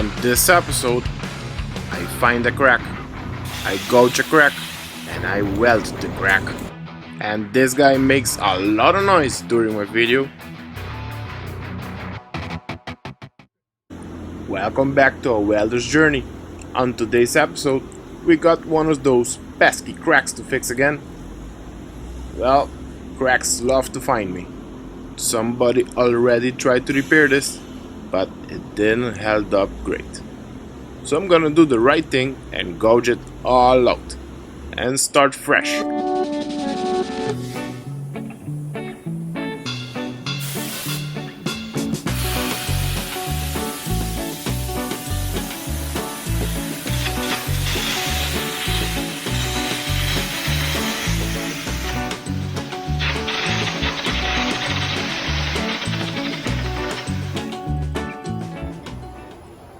On this episode, I find a crack, I gouge a crack, and I weld the crack. And this guy makes a lot of noise during my video. Welcome back to a welder's journey. On today's episode, we got one of those pesky cracks to fix again. Well, cracks love to find me. Somebody already tried to repair this, but it didn't hold up great. So I'm gonna do the right thing and gouge it all out and start fresh.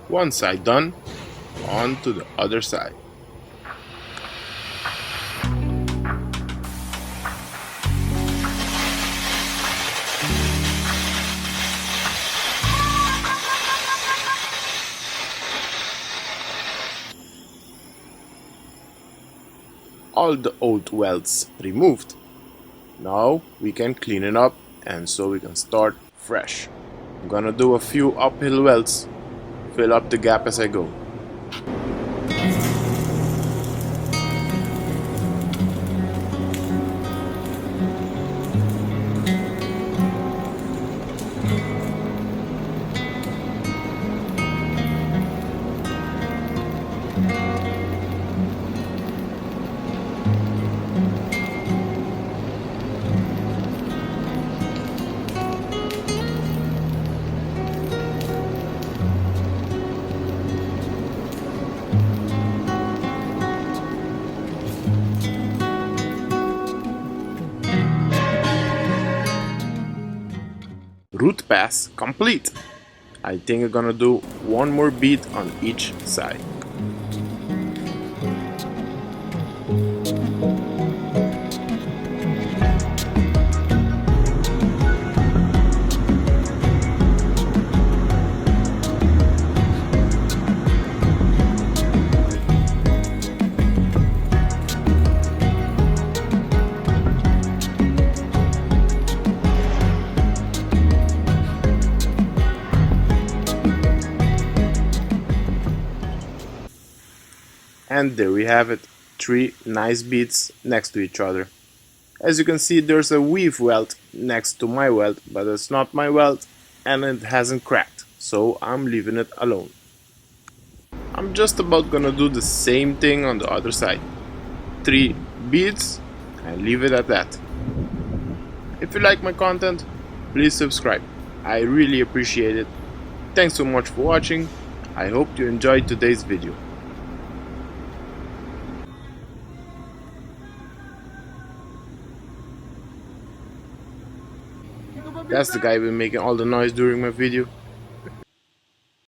One side done, on to the other side. All the old welds removed. Now we can clean it up and so we can start fresh. I'm gonna do a few uphill welds. Fill up the gap as I go. Root pass complete. I think I'm gonna do one more bead on each side. And there we have it, 3 nice beads next to each other. As you can see, there's a weave weld next to my weld, but it's not my weld and it hasn't cracked, so I'm leaving it alone. I'm just about gonna do the same thing on the other side. 3 beads and leave it at that. If you like my content, please subscribe. I really appreciate it. Thanks so much for watching. I hope you enjoyed today's video. That's the guy been making all the noise during my video.